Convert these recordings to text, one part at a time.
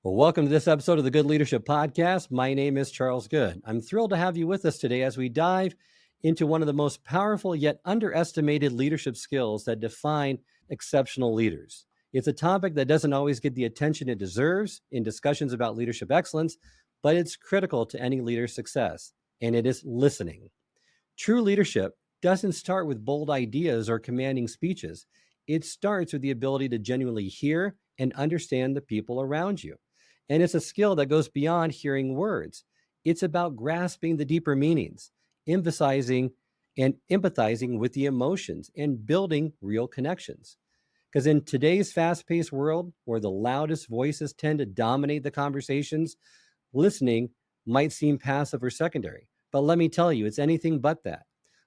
Well, welcome to this episode of the Good Leadership Podcast. My name is Charles Good. I'm thrilled to have you with us today as we dive into one of the most powerful yet underestimated leadership skills that define exceptional leaders. It's a topic that doesn't always get the attention it deserves in discussions about leadership excellence, but it's critical to any leader's success, and it is listening. True leadership doesn't start with bold ideas or commanding speeches. It starts with the ability to genuinely hear and understand the people around you. And it's a skill that goes beyond hearing words. It's about grasping the deeper meanings, emphasizing and empathizing with the emotions, and building real connections. Because in today's fast paced world where the loudest voices tend to dominate the conversations, listening might seem passive or secondary. But let me tell you, it's anything but that.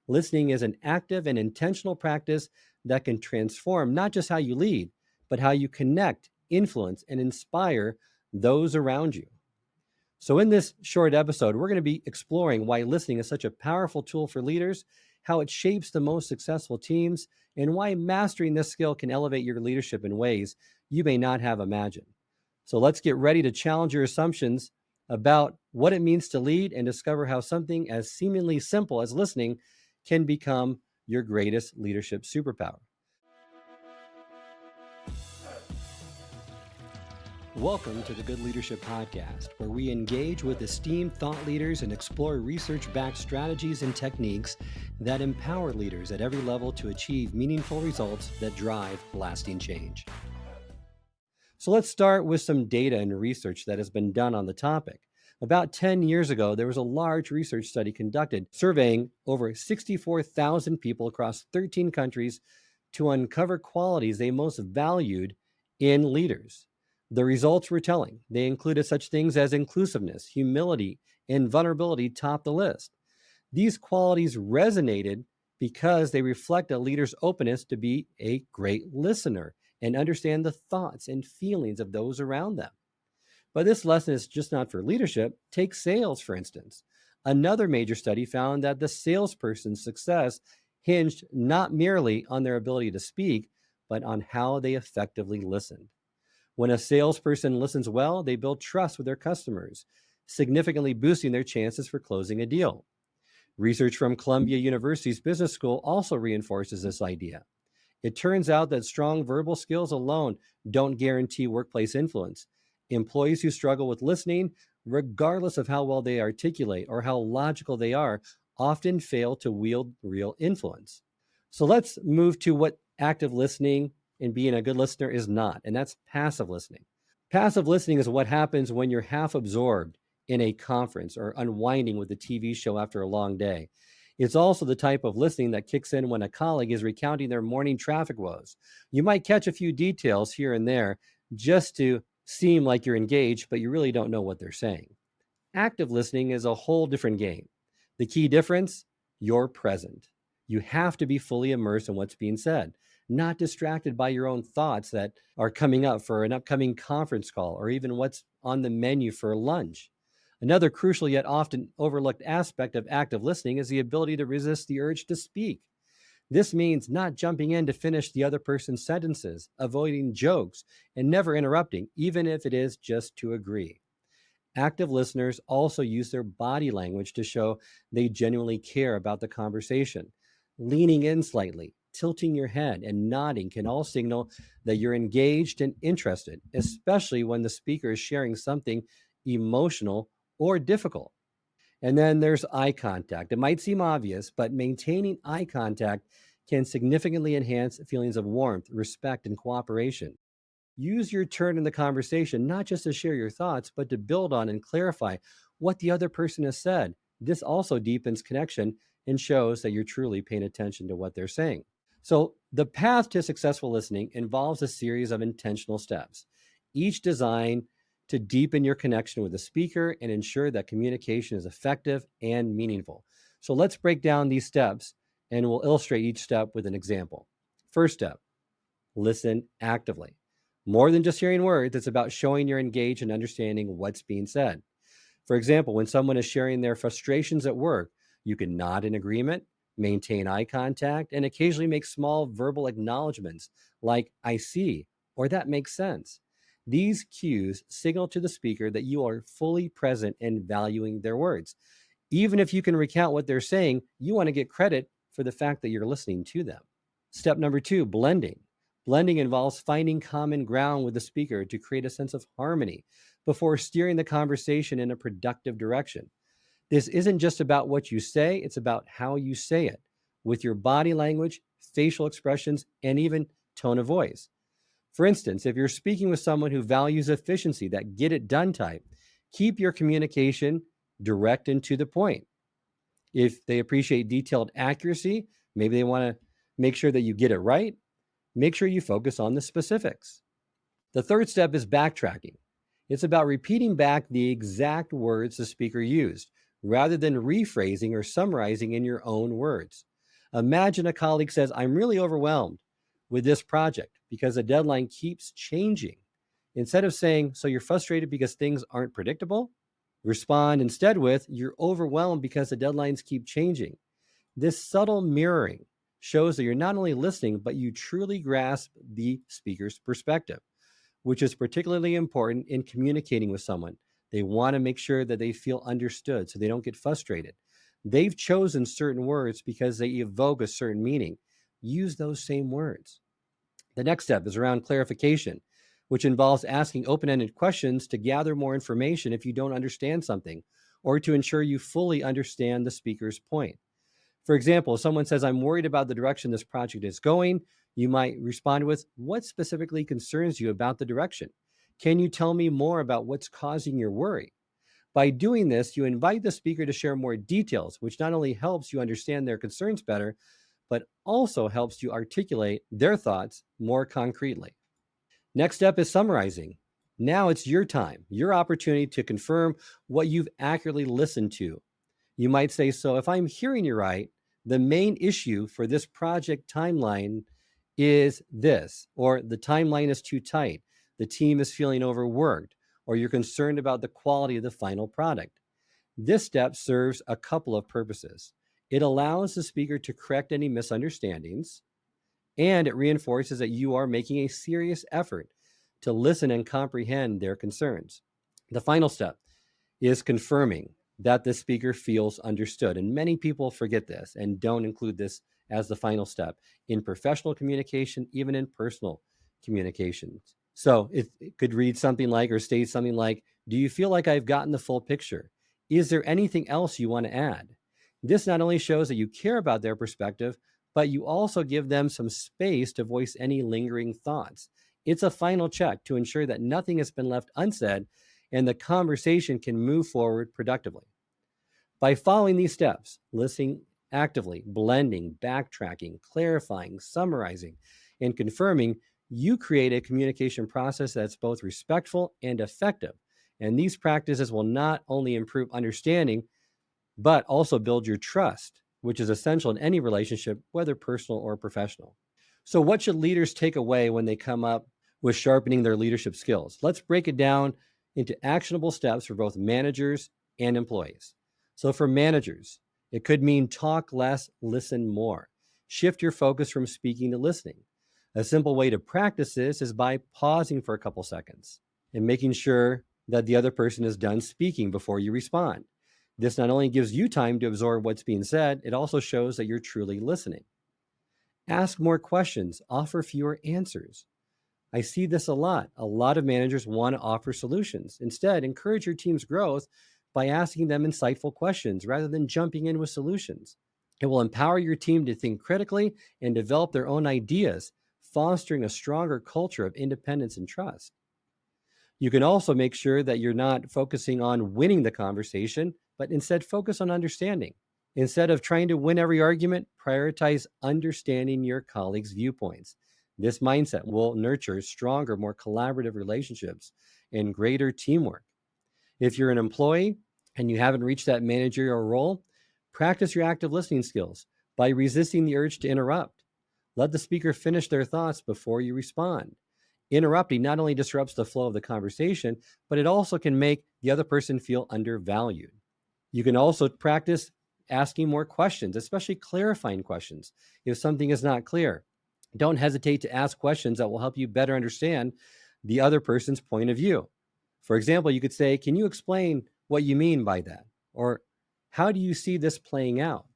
Listening is an active and intentional practice that can transform not just how you lead, but how you connect, influence, and inspire those around you. So, in this short episode, we're going to be exploring why listening is such a powerful tool for leaders, how it shapes the most successful teams, and why mastering this skill can elevate your leadership in ways you may not have imagined. So, let's get ready to challenge your assumptions about what it means to lead and discover how something as seemingly simple as listening can become your greatest leadership superpower. Welcome to the Good Leadership Podcast, where we engage with esteemed thought leaders and explore research-backed strategies and techniques that empower leaders at every level to achieve meaningful results that drive lasting change. So let's start with some data and research that has been done on the topic. About 10 years ago, there was a large research study conducted surveying over 64,000 people across 13 countries to uncover qualities they most valued in leaders. The results were telling. They included such things as inclusiveness, humility, and vulnerability topped the list. These qualities resonated because they reflect a leader's openness to be a great listener and understand the thoughts and feelings of those around them. But this lesson is just not for leadership. Take sales, for instance. Another major study found that the salesperson's success hinged not merely on their ability to speak, but on how they effectively listened. When a salesperson listens well, they build trust with their customers, significantly boosting their chances for closing a deal. Research from Columbia University's Business School also reinforces this idea. It turns out that strong verbal skills alone don't guarantee workplace influence. Employees who struggle with listening, regardless of how well they articulate or how logical they are, often fail to wield real influence. So let's move to what active listening and being a good listener is not, and that's passive listening. Passive listening is what happens when you're half absorbed in a conference or unwinding with a TV show after a long day. It's also the type of listening that kicks in when a colleague is recounting their morning traffic woes. You might catch a few details here and there just to seem like you're engaged, but you really don't know what they're saying. Active listening is a whole different game. The key difference, you're present. You have to be fully immersed in what's being said, not distracted by your own thoughts that are coming up for an upcoming conference call or even what's on the menu for lunch. Another crucial yet often overlooked aspect of active listening is the ability to resist the urge to speak. This means not jumping in to finish the other person's sentences, avoiding jokes, and never interrupting, even if it is just to agree. Active listeners also use their body language to show they genuinely care about the conversation. Leaning in slightly, tilting your head, and nodding can all signal that you're engaged and interested, especially when the speaker is sharing something emotional or difficult. And then there's eye contact. It might seem obvious, but maintaining eye contact can significantly enhance feelings of warmth, respect, and cooperation. Use your turn in the conversation not just to share your thoughts, but to build on and clarify what the other person has said. This also deepens connection and shows that you're truly paying attention to what they're saying. So, the path to successful listening involves a series of intentional steps, each designed to deepen your connection with the speaker and ensure that communication is effective and meaningful. So, let's break down these steps and we'll illustrate each step with an example. First step, listen actively. More than just hearing words, it's about showing you're engaged and understanding what's being said. For example, when someone is sharing their frustrations at work, you can nod in agreement, maintain eye contact, and occasionally make small verbal acknowledgments like, I see, or that makes sense. These cues signal to the speaker that you are fully present and valuing their words. Even if you can recount what they're saying, you want to get credit for the fact that you're listening to them. Step number two, blending. Blending involves finding common ground with the speaker to create a sense of harmony before steering the conversation in a productive direction. This isn't just about what you say, it's about how you say it, with your body language, facial expressions, and even tone of voice. For instance, if you're speaking with someone who values efficiency, that get it done type, keep your communication direct and to the point. If they appreciate detailed accuracy, maybe they want to make sure that you get it right, make sure you focus on the specifics. The third step is backtracking. It's about repeating back the exact words the speaker used, rather than rephrasing or summarizing in your own words. Imagine a colleague says, I'm really overwhelmed with this project because the deadline keeps changing. Instead of saying, so you're frustrated because things aren't predictable, respond instead with, you're overwhelmed because the deadlines keep changing. This subtle mirroring shows that you're not only listening, but you truly grasp the speaker's perspective, which is particularly important in communicating with someone. They want to make sure that they feel understood so they don't get frustrated. They've chosen certain words because they evoke a certain meaning. Use those same words. The next step is around clarification, which involves asking open-ended questions to gather more information if you don't understand something, or to ensure you fully understand the speaker's point. For example, if someone says, I'm worried about the direction this project is going, you might respond with, what specifically concerns you about the direction? Can you tell me more about what's causing your worry? By doing this, you invite the speaker to share more details, which not only helps you understand their concerns better, but also helps you articulate their thoughts more concretely. Next step is summarizing. Now it's your time, your opportunity to confirm what you've accurately listened to. You might say, so if I'm hearing you right, the main issue for this project timeline is this, or the timeline is too tight, the team is feeling overworked, or you're concerned about the quality of the final product. This step serves a couple of purposes. It allows the speaker to correct any misunderstandings, and it reinforces that you are making a serious effort to listen and comprehend their concerns. The final step is confirming that the speaker feels understood. And many people forget this and don't include this as the final step in professional communication, even in personal communications. So it could read something like, or state something like, do you feel like I've gotten the full picture? Is there anything else you want to add? This not only shows that you care about their perspective, but you also give them some space to voice any lingering thoughts. It's a final check to ensure that nothing has been left unsaid and the conversation can move forward productively. By following these steps, listening actively, blending, backtracking, clarifying, summarizing, and confirming, you create a communication process that's both respectful and effective. And these practices will not only improve understanding, but also build your trust, which is essential in any relationship, whether personal or professional. So, what should leaders take away when they come up with sharpening their leadership skills? Let's break it down into actionable steps for both managers and employees. So, for managers, it could mean talk less, listen more. Shift your focus from speaking to listening. A simple way to practice this is by pausing for a couple seconds and making sure that the other person is done speaking before you respond. This not only gives you time to absorb what's being said, it also shows that you're truly listening. Ask more questions, offer fewer answers. I see this a lot. A lot of managers want to offer solutions. Instead, encourage your team's growth by asking them insightful questions rather than jumping in with solutions. It will empower your team to think critically and develop their own ideas, fostering a stronger culture of independence and trust. You can also make sure that you're not focusing on winning the conversation, but instead focus on understanding. Instead of trying to win every argument, prioritize understanding your colleagues' viewpoints. This mindset will nurture stronger, more collaborative relationships and greater teamwork. If you're an employee and you haven't reached that managerial role, practice your active listening skills by resisting the urge to interrupt. Let the speaker finish their thoughts before you respond. Interrupting not only disrupts the flow of the conversation, but it also can make the other person feel undervalued. You can also practice asking more questions, especially clarifying questions. If something is not clear, don't hesitate to ask questions that will help you better understand the other person's point of view. For example, you could say, "Can you explain what you mean by that?" Or, "How do you see this playing out?"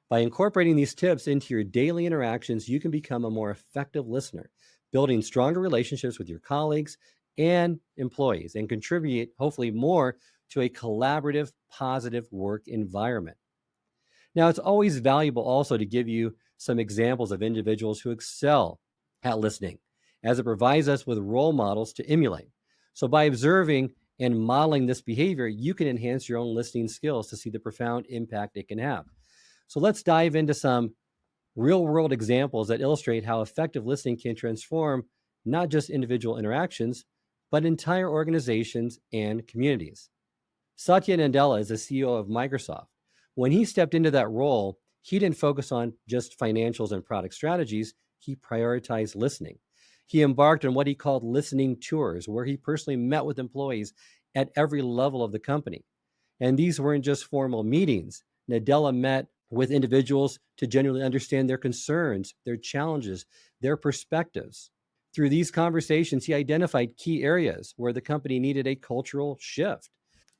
By incorporating these tips into your daily interactions, you can become a more effective listener, building stronger relationships with your colleagues and employees, and contribute, hopefully, more to a collaborative, positive work environment. Now, it's always valuable also to give you some examples of individuals who excel at listening, as it provides us with role models to emulate. So, by observing and modeling this behavior, you can enhance your own listening skills to see the profound impact it can have. So, let's dive into some real world examples that illustrate how effective listening can transform not just individual interactions, but entire organizations and communities. Satya Nadella is the CEO of Microsoft. When he stepped into that role, he didn't focus on just financials and product strategies, he prioritized listening. He embarked on what he called listening tours, where he personally met with employees at every level of the company. And these weren't just formal meetings. Nadella met with individuals to genuinely understand their concerns, their challenges, their perspectives. Through these conversations, he identified key areas where the company needed a cultural shift.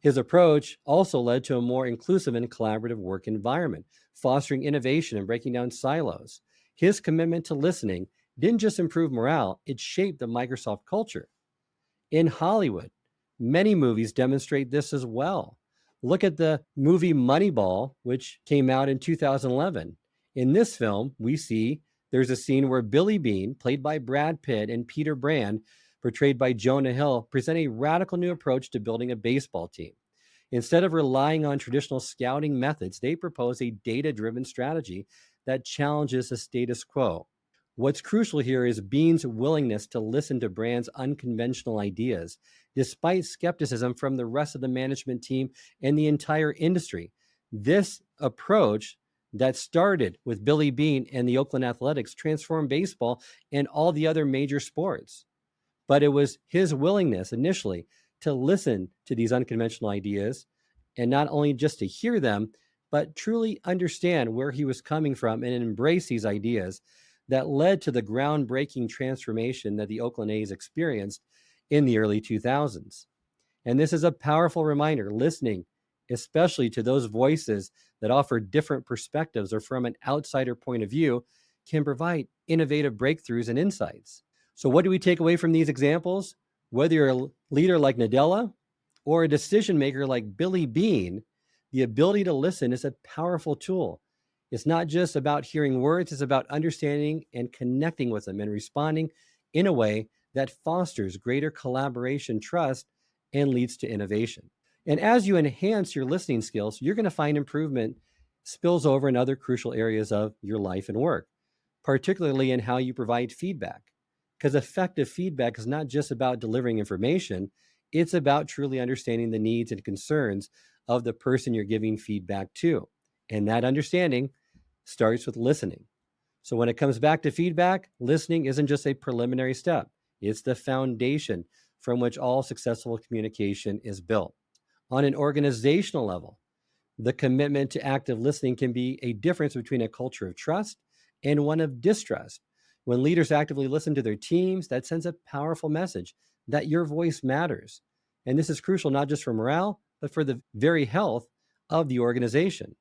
His approach also led to a more inclusive and collaborative work environment, fostering innovation and breaking down silos. His commitment to listening didn't just improve morale, it shaped the Microsoft culture. In Hollywood, many movies demonstrate this as well. Look at the movie Moneyball, which came out in 2011. In this film, we see there's a scene where Billy Bean, played by Brad Pitt, and Peter Brand, portrayed by Jonah Hill, present a radical new approach to building a baseball team. Instead of relying on traditional scouting methods, they propose a data driven strategy that challenges the status quo. What's crucial here is Bean's willingness to listen to Brand's unconventional ideas, despite skepticism from the rest of the management team and the entire industry. This approach that started with Billy Bean and the Oakland Athletics transformed baseball and all the other major sports. But it was his willingness initially to listen to these unconventional ideas and not only just to hear them, but truly understand where he was coming from and embrace these ideas that led to the groundbreaking transformation that the Oakland A's experienced in the early 2000s. And this is a powerful reminder: listening, especially to those voices that offer different perspectives or from an outsider point of view, can provide innovative breakthroughs and insights. So, what do we take away from these examples? Whether you're a leader like Nadella or a decision maker like Billy Bean, the ability to listen is a powerful tool. It's not just about hearing words, it's about understanding and connecting with them and responding in a way that fosters greater collaboration, trust, and leads to innovation. And as you enhance your listening skills, you're going to find improvement spills over in other crucial areas of your life and work, particularly in how you provide feedback. Because effective feedback is not just about delivering information, it's about truly understanding the needs and concerns of the person you're giving feedback to. And that understanding starts with listening. So when it comes back to feedback, listening isn't just a preliminary step, it's the foundation from which all successful communication is built. On an organizational level, the commitment to active listening can be a difference between a culture of trust and one of distrust. When leaders actively listen to their teams, that sends a powerful message that your voice matters. And this is crucial not just for morale, but for the very health of the organization.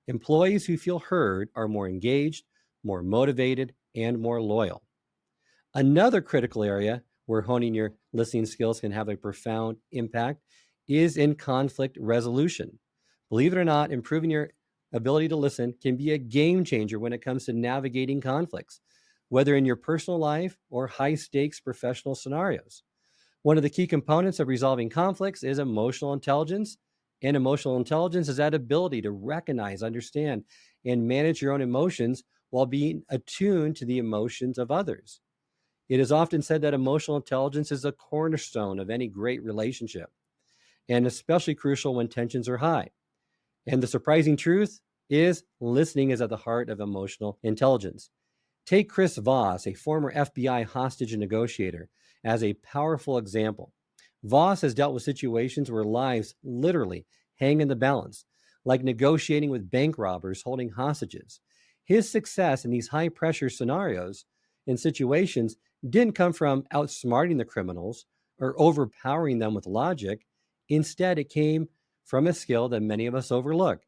Employees who feel heard are more engaged, more motivated, and more loyal. Another critical area where honing your listening skills can have a profound impact is in conflict resolution. Believe it or not, improving your ability to listen can be a game changer when it comes to navigating conflicts, whether in your personal life or high stakes professional scenarios. One of the key components of resolving conflicts is emotional intelligence. And emotional intelligence is that ability to recognize, understand, and manage your own emotions while being attuned to the emotions of others. It is often said that emotional intelligence is a cornerstone of any great relationship, and especially crucial when tensions are high. And the surprising truth is listening is at the heart of emotional intelligence. Take Chris Voss, a former FBI hostage negotiator, as a powerful example. Voss has dealt with situations where lives literally hang in the balance, like negotiating with bank robbers holding hostages. His success in these high pressure scenarios and situations didn't come from outsmarting the criminals or overpowering them with logic. Instead, it came from a skill that many of us overlook,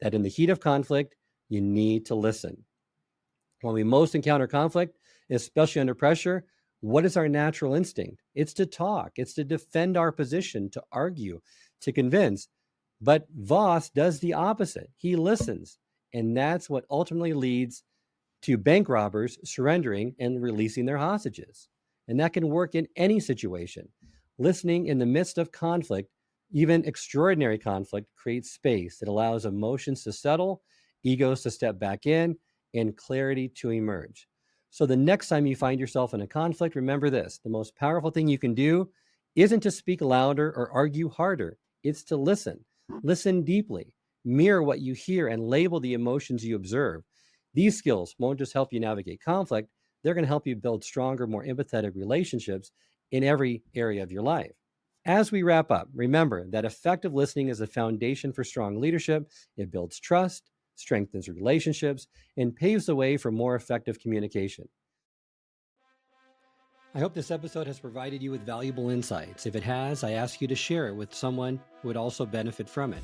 that in the heat of conflict, you need to listen. When we most encounter conflict, especially under pressure, what is our natural instinct? It's to talk, it's to defend our position, to argue, to convince. But Voss does the opposite. He listens. And that's what ultimately leads to bank robbers surrendering and releasing their hostages. And that can work in any situation. Listening in the midst of conflict, even extraordinary conflict, creates space that allows emotions to settle, egos to step back in, and clarity to emerge. So the next time you find yourself in a conflict, remember this: the most powerful thing you can do isn't to speak louder or argue harder, it's to listen. Listen deeply, mirror what you hear, and label the emotions you observe. These skills won't just help you navigate conflict, they're going to help you build stronger, more empathetic relationships in every area of your life. As we wrap up, remember that effective listening is a foundation for strong leadership. It builds trust, strengthens relationships, and paves the way for more effective communication. I hope this episode has provided you with valuable insights. If it has, I ask you to share it with someone who would also benefit from it.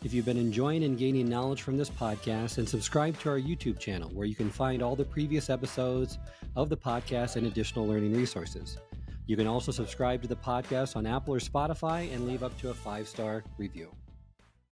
If you've been enjoying and gaining knowledge from this podcast, then subscribe to our YouTube channel, where you can find all the previous episodes of the podcast and additional learning resources. You can also subscribe to the podcast on Apple or Spotify and leave up to a 5-star review.